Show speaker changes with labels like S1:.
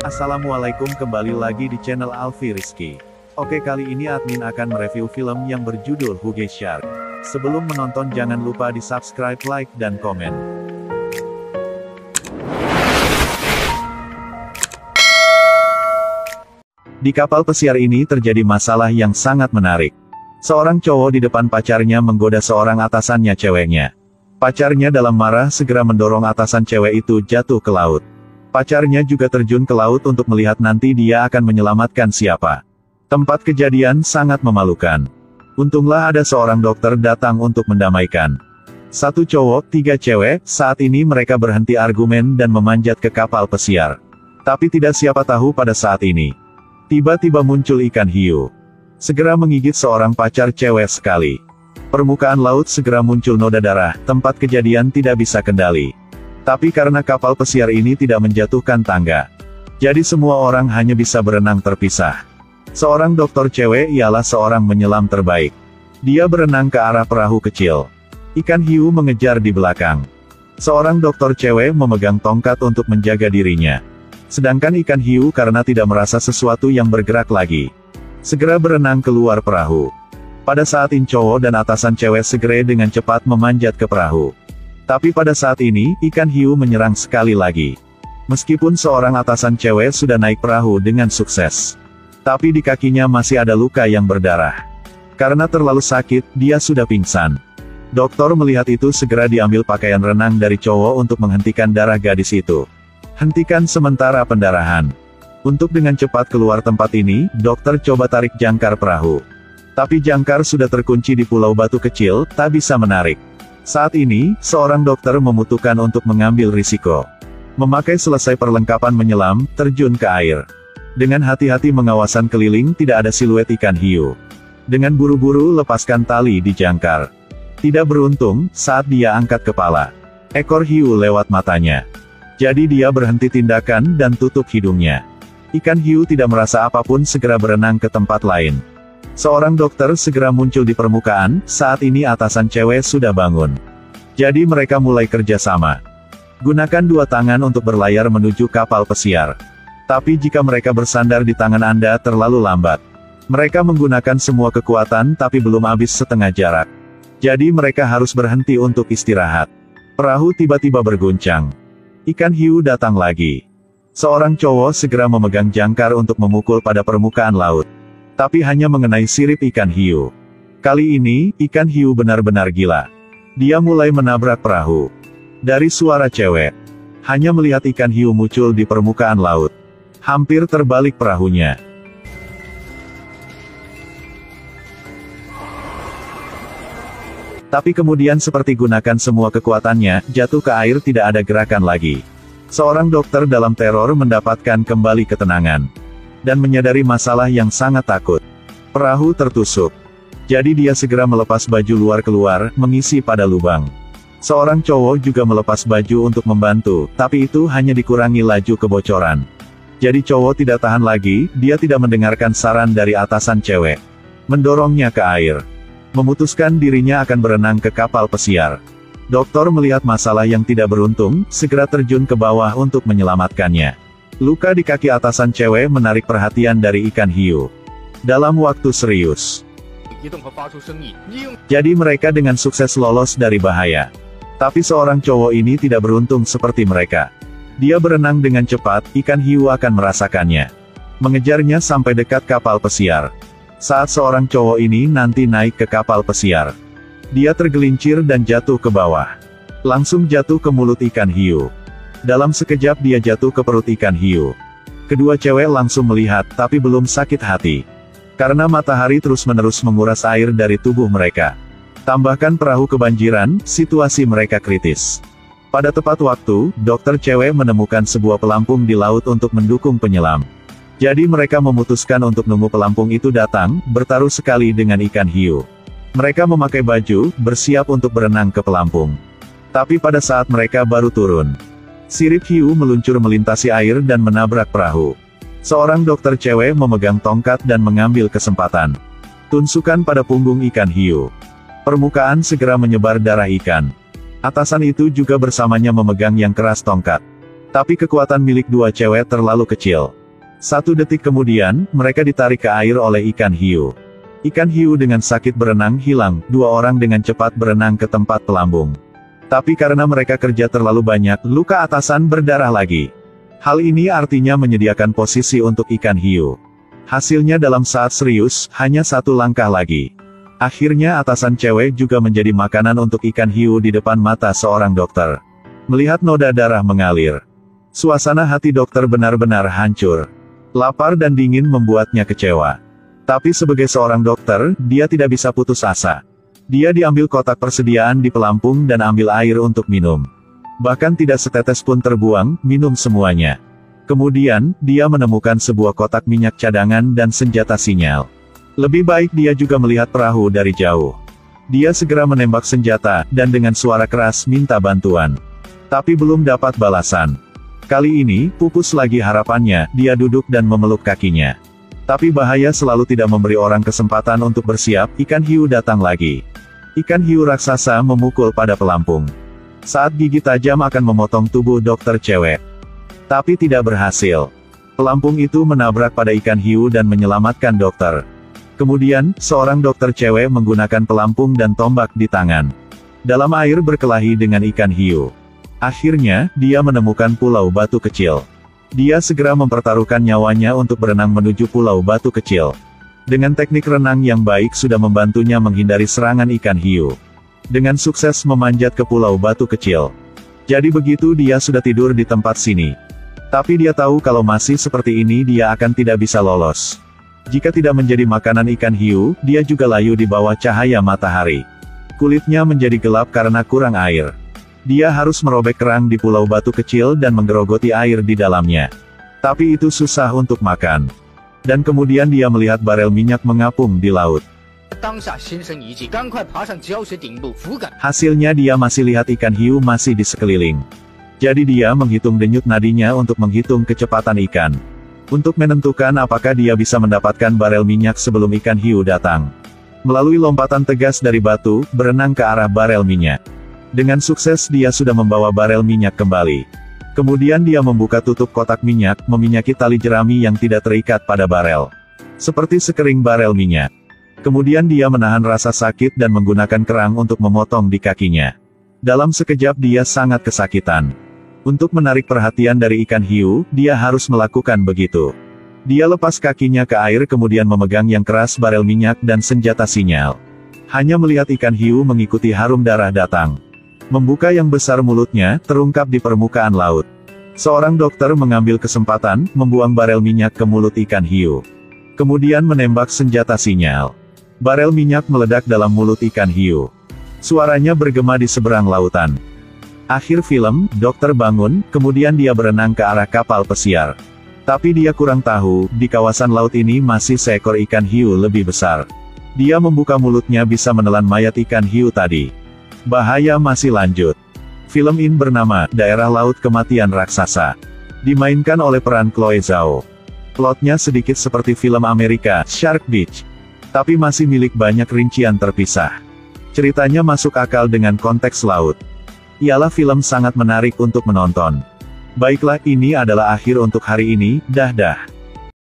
S1: Assalamualaikum, kembali lagi di channel Alfi Rizky. Oke, kali ini admin akan mereview film yang berjudul Huge Shark. Sebelum menonton jangan lupa di subscribe, like, dan komen. Di kapal pesiar ini terjadi masalah yang sangat menarik. Seorang cowok di depan pacarnya menggoda seorang atasannya ceweknya. Pacarnya dalam marah segera mendorong atasan cewek itu jatuh ke laut. Pacarnya juga terjun ke laut untuk melihat nanti dia akan menyelamatkan siapa. Tempat kejadian sangat memalukan. Untunglah ada seorang dokter datang untuk mendamaikan. Satu cowok, tiga cewek, saat ini mereka berhenti argumen dan memanjat ke kapal pesiar. Tapi tidak siapa tahu pada saat ini. Tiba-tiba muncul ikan hiu. Segera menggigit seorang pacar cewek sekali. Permukaan laut segera muncul noda darah, tempat kejadian tidak bisa kendali. Tapi karena kapal pesiar ini tidak menjatuhkan tangga, jadi semua orang hanya bisa berenang terpisah. Seorang dokter cewek ialah seorang menyelam terbaik. Dia berenang ke arah perahu kecil. Ikan hiu mengejar di belakang. Seorang dokter cewek memegang tongkat untuk menjaga dirinya. Sedangkan ikan hiu karena tidak merasa sesuatu yang bergerak lagi, segera berenang keluar perahu. Pada saat ini cowok dan atasan cewek segera dengan cepat memanjat ke perahu. Tapi pada saat ini, ikan hiu menyerang sekali lagi. Meskipun seorang atasan cewek sudah naik perahu dengan sukses, tapi di kakinya masih ada luka yang berdarah. Karena terlalu sakit, dia sudah pingsan. Dokter melihat itu segera diambil pakaian renang dari cowok untuk menghentikan darah gadis itu. Hentikan sementara pendarahan. Untuk dengan cepat keluar tempat ini, dokter coba tarik jangkar perahu. Tapi jangkar sudah terkunci di pulau batu kecil, tak bisa menarik. Saat ini, seorang dokter memutuskan untuk mengambil risiko. Memakai selesai perlengkapan menyelam, terjun ke air. Dengan hati-hati mengawasan keliling tidak ada siluet ikan hiu. Dengan buru-buru lepaskan tali di jangkar. Tidak beruntung, saat dia angkat kepala, ekor hiu lewat matanya. Jadi dia berhenti tindakan dan tutup hidungnya. Ikan hiu tidak merasa apapun segera berenang ke tempat lain. Seorang dokter segera muncul di permukaan, saat ini atasan cewek sudah bangun. Jadi mereka mulai kerjasama. Gunakan dua tangan untuk berlayar menuju kapal pesiar. Tapi jika mereka bersandar di tangan Anda terlalu lambat. Mereka menggunakan semua kekuatan tapi belum habis setengah jarak. Jadi mereka harus berhenti untuk istirahat. Perahu tiba-tiba berguncang. Ikan hiu datang lagi. Seorang cowok segera memegang jangkar untuk memukul pada permukaan laut. Tapi hanya mengenai sirip ikan hiu. Kali ini, ikan hiu benar-benar gila. Dia mulai menabrak perahu. Dari suara cewek, hanya melihat ikan hiu muncul di permukaan laut. Hampir terbalik perahunya. Tapi kemudian seperti gunakan semua kekuatannya, jatuh ke air tidak ada gerakan lagi. Seorang dokter dalam teror mendapatkan kembali ketenangan. Dan menyadari masalah yang sangat takut. Perahu tertusuk. Jadi dia segera melepas baju luar keluar, mengisi pada lubang. Seorang cowok juga melepas baju untuk membantu, tapi itu hanya dikurangi laju kebocoran. Jadi cowok tidak tahan lagi, dia tidak mendengarkan saran dari atasan cewek. Mendorongnya ke air. Memutuskan dirinya akan berenang ke kapal pesiar. Dokter melihat masalah yang tidak beruntung, segera terjun ke bawah untuk menyelamatkannya. Luka di kaki atasan cewek menarik perhatian dari ikan hiu. Dalam waktu serius. Jadi mereka dengan sukses lolos dari bahaya. Tapi seorang cowok ini tidak beruntung seperti mereka. Dia berenang dengan cepat, ikan hiu akan merasakannya. Mengejarnya sampai dekat kapal pesiar. Saat seorang cowok ini nanti naik ke kapal pesiar, dia tergelincir dan jatuh ke bawah. Langsung jatuh ke mulut ikan hiu. Dalam sekejap dia jatuh ke perut ikan hiu. Kedua cewek langsung melihat, tapi belum sakit hati. Karena matahari terus-menerus menguras air dari tubuh mereka. Tambahkan perahu kebanjiran, situasi mereka kritis. Pada tepat waktu, dokter cewek menemukan sebuah pelampung di laut untuk mendukung penyelam. Jadi mereka memutuskan untuk nunggu pelampung itu datang, bertaruh sekali dengan ikan hiu. Mereka memakai baju, bersiap untuk berenang ke pelampung. Tapi pada saat mereka baru turun, sirip hiu meluncur melintasi air dan menabrak perahu. Seorang dokter cewek memegang tongkat dan mengambil kesempatan. Tunsukan pada punggung ikan hiu. Permukaan segera menyebar darah ikan. Atasan itu juga bersamanya memegang yang keras tongkat. Tapi kekuatan milik dua cewek terlalu kecil. 1 detik kemudian, mereka ditarik ke air oleh ikan hiu. Ikan hiu dengan sakit berenang hilang, 2 orang dengan cepat berenang ke tempat pelambung. Tapi karena mereka kerja terlalu banyak, luka atasan berdarah lagi. Hal ini artinya menyediakan posisi untuk ikan hiu. Hasilnya dalam saat serius, hanya 1 langkah lagi. Akhirnya atasan cewek juga menjadi makanan untuk ikan hiu di depan mata seorang dokter. Melihat noda darah mengalir, suasana hati dokter benar-benar hancur. Lapar dan dingin membuatnya kecewa. Tapi sebagai seorang dokter, dia tidak bisa putus asa. Dia diambil kotak persediaan di pelampung dan ambil air untuk minum. Bahkan tidak setetes pun terbuang, minum semuanya. Kemudian, dia menemukan sebuah kotak minyak cadangan dan senjata sinyal. Lebih baik dia juga melihat perahu dari jauh. Dia segera menembak senjata, dan dengan suara keras minta bantuan. Tapi belum dapat balasan. Kali ini, pupus lagi harapannya, dia duduk dan memeluk kakinya. Tapi bahaya selalu tidak memberi orang kesempatan untuk bersiap, ikan hiu datang lagi. Ikan hiu raksasa memukul pada pelampung. Saat gigi tajam akan memotong tubuh dokter cewek. Tapi tidak berhasil. Pelampung itu menabrak pada ikan hiu dan menyelamatkan dokter. Kemudian, seorang dokter cewek menggunakan pelampung dan tombak di tangan. Dalam air berkelahi dengan ikan hiu. Akhirnya, dia menemukan pulau batu kecil. Dia segera mempertaruhkan nyawanya untuk berenang menuju pulau batu kecil. Dengan teknik renang yang baik sudah membantunya menghindari serangan ikan hiu. Dengan sukses memanjat ke pulau batu kecil. Jadi begitu dia sudah tidur di tempat sini. Tapi dia tahu kalau masih seperti ini dia akan tidak bisa lolos. Jika tidak menjadi makanan ikan hiu, dia juga layu di bawah cahaya matahari. Kulitnya menjadi gelap karena kurang air. Dia harus merobek kerang di pulau batu kecil dan menggerogoti air di dalamnya. Tapi itu susah untuk makan. Dan kemudian dia melihat barel minyak mengapung di laut. Hasilnya dia masih lihat ikan hiu masih di sekeliling. Jadi dia menghitung denyut nadinya untuk menghitung kecepatan ikan. Untuk menentukan apakah dia bisa mendapatkan barel minyak sebelum ikan hiu datang. Melalui lompatan tegas dari batu, berenang ke arah barel minyak. Dengan sukses dia sudah membawa barel minyak kembali. Kemudian dia membuka tutup kotak minyak, meminyaki tali jerami yang tidak terikat pada barel. Seperti sekering barel minyak. Kemudian dia menahan rasa sakit dan menggunakan kerang untuk memotong di kakinya. Dalam sekejap dia sangat kesakitan. Untuk menarik perhatian dari ikan hiu, dia harus melakukan begitu. Dia lepas kakinya ke air kemudian memegang yang keras barel minyak dan senjata sinyal. Hanya melihat ikan hiu mengikuti harum darah datang. Membuka yang besar mulutnya, terungkap di permukaan laut. Seorang dokter mengambil kesempatan, membuang barel minyak ke mulut ikan hiu. Kemudian menembak senjata sinyal. Barel minyak meledak dalam mulut ikan hiu. Suaranya bergema di seberang lautan. Akhir film, dokter bangun, kemudian dia berenang ke arah kapal pesiar. Tapi dia kurang tahu, di kawasan laut ini masih seekor ikan hiu lebih besar. Dia membuka mulutnya bisa menelan mayat ikan hiu tadi. Bahaya masih lanjut. Film ini bernama Daerah Laut Kematian Raksasa. Dimainkan oleh peran Chloe Zhao. Plotnya sedikit seperti film Amerika, Shark Beach. Tapi masih milik banyak rincian terpisah. Ceritanya masuk akal dengan konteks laut. Ialah film sangat menarik untuk menonton. Baiklah, ini adalah akhir untuk hari ini, dah.